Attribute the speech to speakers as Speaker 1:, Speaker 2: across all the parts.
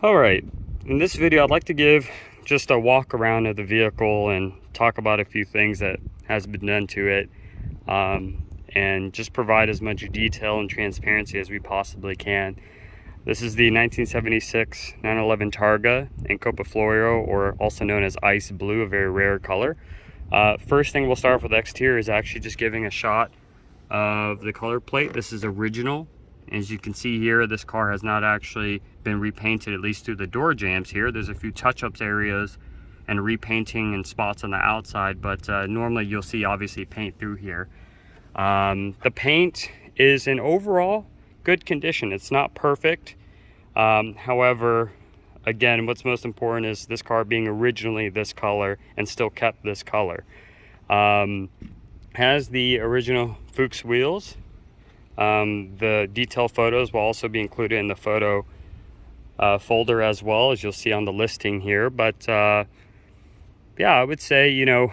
Speaker 1: All right, in this video I'd like to give just a walk around of the vehicle and talk about a few things that has been done to it, and just provide as much detail and transparency as we possibly can. This is the 1976 911 Targa in Copa Florio, or also known as ice blue, a very rare color. First thing we'll start off with exterior is actually just giving a shot of the color plate. This is original. As you can see here, this car has not actually been repainted, at least through the door jambs here. There's a few touch-ups areas and repainting and spots on the outside, but normally you'll see obviously paint through here. The paint is in overall good condition. It's not perfect. However, again, what's most important is this car being originally this color and still kept this color. Has the original Fuchs wheels. The detailed photos will also be included in the photo folder as well, as you'll see on the listing here. But yeah, I would say, you know,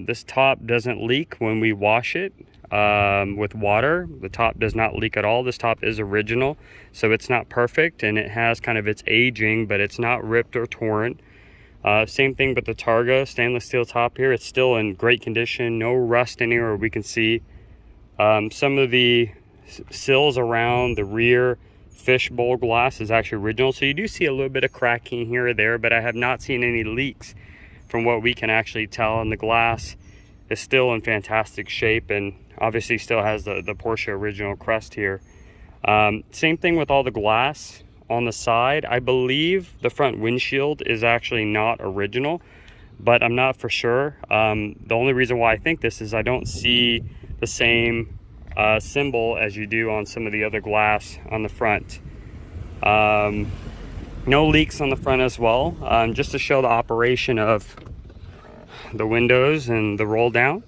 Speaker 1: this top doesn't leak when we wash it with water. The top does not leak at all. This top is original, so it's not perfect, and it has kind of its aging, but it's not ripped or torn. Same thing with the Targa stainless steel top here. It's still in great condition, no rust anywhere we can see. Some of the sills around the rear fishbowl glass is actually original, so you do see a little bit of cracking here or there, but I have not seen any leaks from what we can actually tell, and the glass is still in fantastic shape and obviously still has the Porsche original crest here. Same thing with all the glass on the side. I believe the front windshield is actually not original, but I'm not for sure. The only reason why I think this is I don't see the same symbol as you do on some of the other glass on the front. No leaks on the front as well, just to show the operation of the windows and the roll down.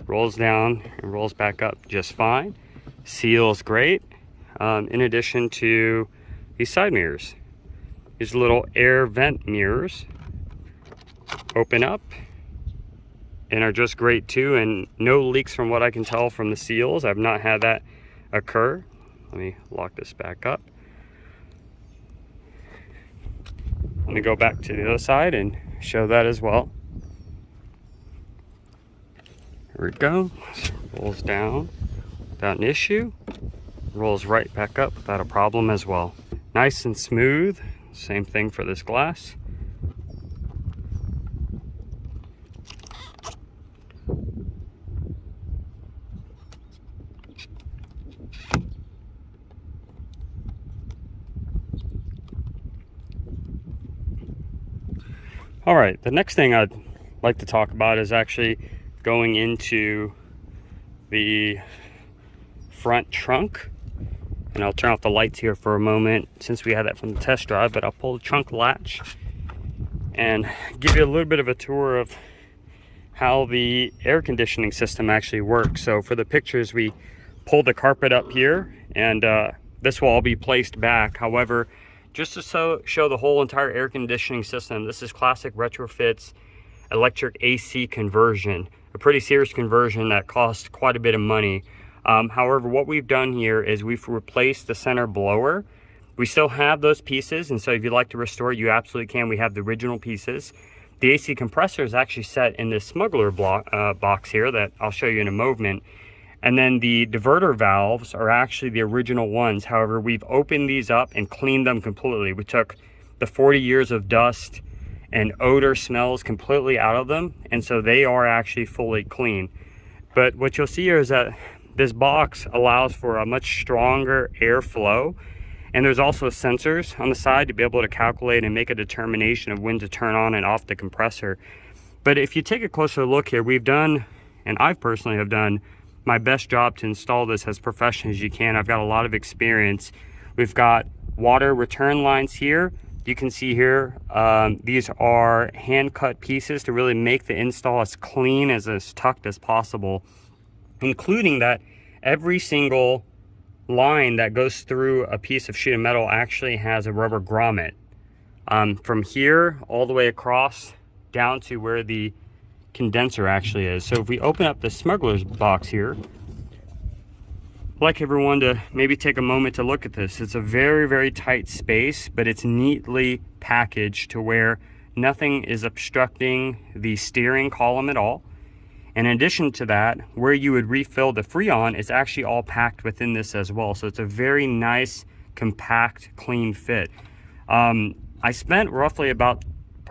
Speaker 1: Rolls down and rolls back up just fine. Seals great. In addition to these side mirrors, these little air vent mirrors open up and are just great too, and no leaks from what I can tell from the seals. I've not had that occur. Let me lock this back up. Let me go back to the other side and show that as well. Here we go. Rolls down without an issue. Rolls right back up without a problem as well. Nice and smooth. Same thing for this glass. All right, the next thing I'd like to talk about is actually going into the front trunk. And I'll turn off the lights here for a moment since we had that from the test drive, but I'll pull the trunk latch and give you a little bit of a tour of how the air conditioning system actually works. So for the pictures, we pulled the carpet up here, and this will all be placed back. However, just to show the whole entire air conditioning system, this is classic retrofits electric AC conversion, a pretty serious conversion that costs quite a bit of money. However, what we've done here is we've replaced the center blower. We still have those pieces, and so if you'd like to restore it, you absolutely can. We have the original pieces. The AC compressor is actually set in this smuggler box here that I'll show you in a moment. And then the diverter valves are actually the original ones. However, we've opened these up and cleaned them completely. We took the 40 years of dust and odor smells completely out of them, and so they are actually fully clean. But what you'll see here is that this box allows for a much stronger airflow, and there's also sensors on the side to be able to calculate and make a determination of when to turn on and off the compressor. But if you take a closer look here, we've done, and I personally have done, my best job to install this as professional as you can. I've got a lot of experience. We've got water return lines here. You can see here, these are hand cut pieces to really make the install as clean, as tucked as possible, including that every single line that goes through a piece of sheet of metal actually has a rubber grommet. From here all the way across down to where the condenser actually is. So if we open up the smuggler's box here, like everyone to maybe take a moment to look at this. It's a very, very tight space, but it's neatly packaged to where nothing is obstructing the steering column at all. And in addition to that, where you would refill the Freon is actually all packed within this as well. So it's a very nice, compact, clean fit. I spent roughly about,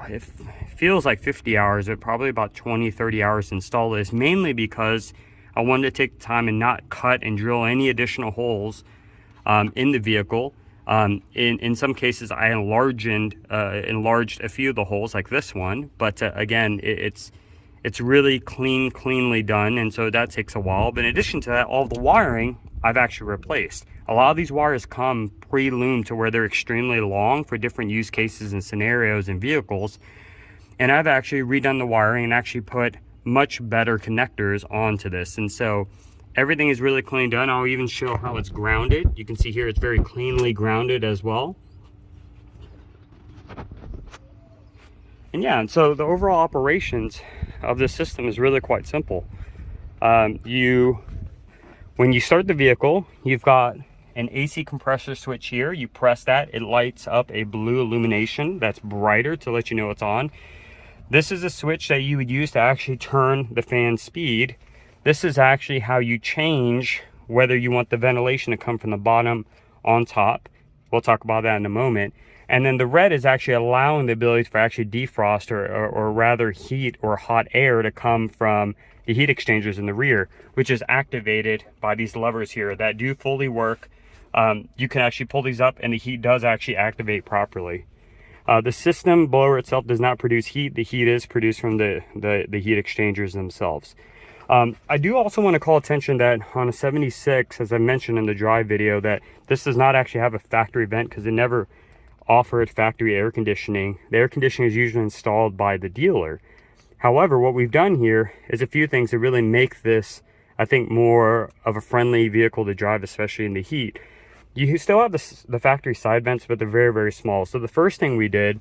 Speaker 1: it feels like 50 hours, but probably about 20-30 hours to install this, mainly because I wanted to take the time and not cut and drill any additional holes in the vehicle. In some cases, I enlarged a few of the holes, like this one, but again, it's really cleanly done, and so that takes a while. But in addition to that, all the wiring I've actually replaced. A lot of these wires come pre-loomed to where they're extremely long for different use cases and scenarios and vehicles, and I've actually redone the wiring and actually put much better connectors onto this. And so everything is really clean done. I'll even show how it's grounded. You can see here it's very cleanly grounded as well. And yeah, and so the overall operations of this system is really quite simple. When you start the vehicle, you've got an AC compressor switch here. You press that, it lights up a blue illumination that's brighter to let you know it's on. This is a switch that you would use to actually turn the fan speed. This is actually how you change whether you want the ventilation to come from the bottom on top. We'll talk about that in a moment. And then the red is actually allowing the ability for actually defrost or rather heat or hot air to come from the heat exchangers in the rear, which is activated by these levers here that do fully work. You can actually pull these up and the heat does actually activate properly. The system blower itself does not produce heat. The heat is produced from the heat exchangers themselves. I do also want to call attention that on a 76, as I mentioned in the drive video, that this does not actually have a factory vent because it never offered factory air conditioning. The air conditioning is usually installed by the dealer. However, what we've done here is a few things to really make this, I think, more of a friendly vehicle to drive, especially in the heat. You still have the factory side vents, but they're very, very small. So the first thing we did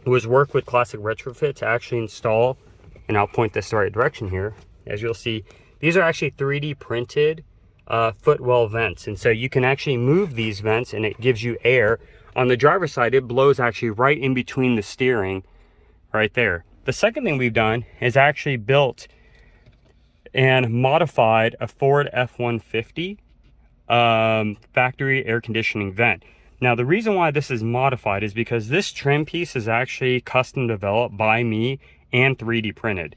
Speaker 1: was work with Classic Retrofit to actually install, and I'll point this the right direction here. As you'll see, these are actually 3D printed footwell vents. And so you can actually move these vents and it gives you air. On the driver's side, it blows actually right in between the steering right there. The second thing we've done is actually built and modified a Ford F-150 factory air conditioning vent. Now, the reason why this is modified is because this trim piece is actually custom developed by me and 3D printed.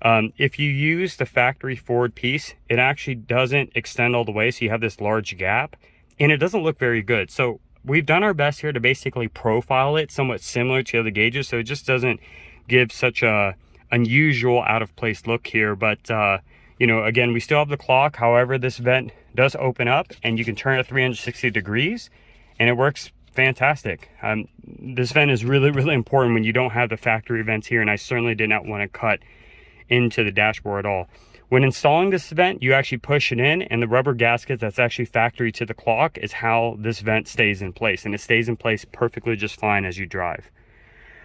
Speaker 1: If you use the factory Ford piece, it actually doesn't extend all the way, so you have this large gap, and it doesn't look very good. So we've done our best here to basically profile it somewhat similar to other gauges, so it just doesn't give such a unusual out of place look here. But you know, again, we still have the clock. However, this vent does open up and you can turn it 360 degrees and it works fantastic. This vent is really, really important when you don't have the factory vents here, and I certainly did not want to cut into the dashboard at all. When installing this vent, you actually push it in, and the rubber gasket that's actually factory to the clock is how this vent stays in place, and it stays in place perfectly just fine as you drive.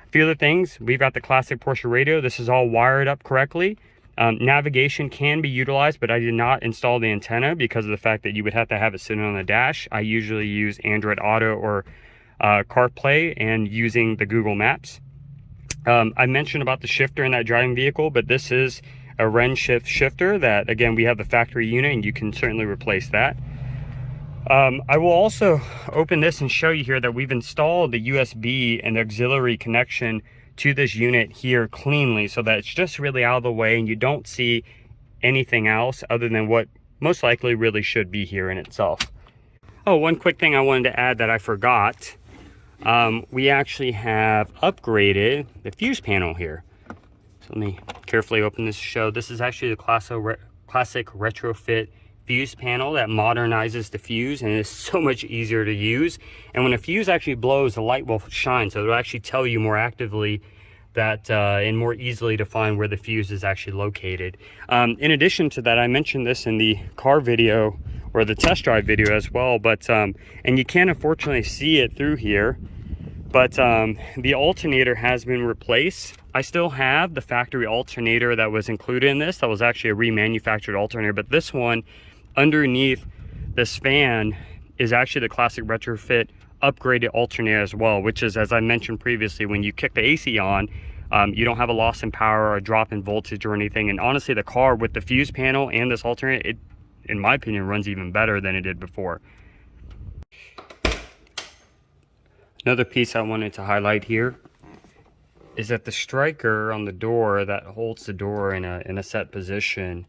Speaker 1: A few other things, we've got the classic Porsche radio. This is all wired up correctly. Navigation can be utilized, but I did not install the antenna because of the fact that you would have to have it sitting on the dash. I usually use Android Auto or CarPlay and using the Google Maps. I mentioned about the shifter in that driving vehicle, but this is a Wren shift shifter that, again, we have the factory unit and you can certainly replace that. I will also open this and show you here that we've installed the USB and the auxiliary connection to this unit here cleanly, so that it's just really out of the way and you don't see anything else other than what most likely really should be here in itself. Oh, one quick thing I wanted to add that I forgot. We actually have upgraded the fuse panel here. So let me carefully open this to show. This is actually the classic retrofit fuse panel that modernizes the fuse and is so much easier to use. And when a fuse actually blows, the light will shine, so it'll actually tell you more actively that and more easily to find where the fuse is actually located. In addition to that, I mentioned this in the car video or the test drive video as well, but and you can't unfortunately see it through here, but the alternator has been replaced. I still have the factory alternator that was included in this. That was actually a remanufactured alternator, but this one underneath this fan is actually the classic retrofit upgraded alternator as well, which is, as I mentioned previously, when you kick the AC on, you don't have a loss in power or a drop in voltage or anything. And honestly, the car with the fuse panel and this alternator, it, in my opinion, runs even better than it did before. Another piece I wanted to highlight here is that the striker on the door that holds the door in a set position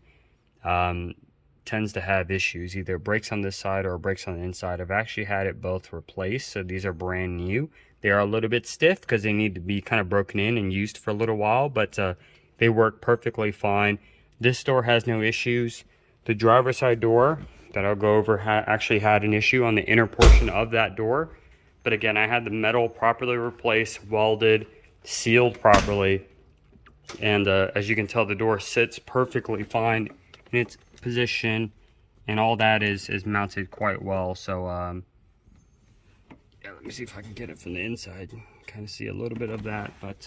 Speaker 1: tends to have issues. Either it breaks on this side or it breaks on the inside. I've actually had it both replaced, so these are brand new. They are a little bit stiff because they need to be kind of broken in and used for a little while, but they work perfectly fine. This door has no issues. The driver's side door that I'll go over actually had an issue on the inner portion of that door. But again, I had the metal properly replaced, welded, sealed properly. And as you can tell, the door sits perfectly fine in its position, and all that is mounted quite well. So yeah, let me see if I can get it from the inside. Kind of see a little bit of that, but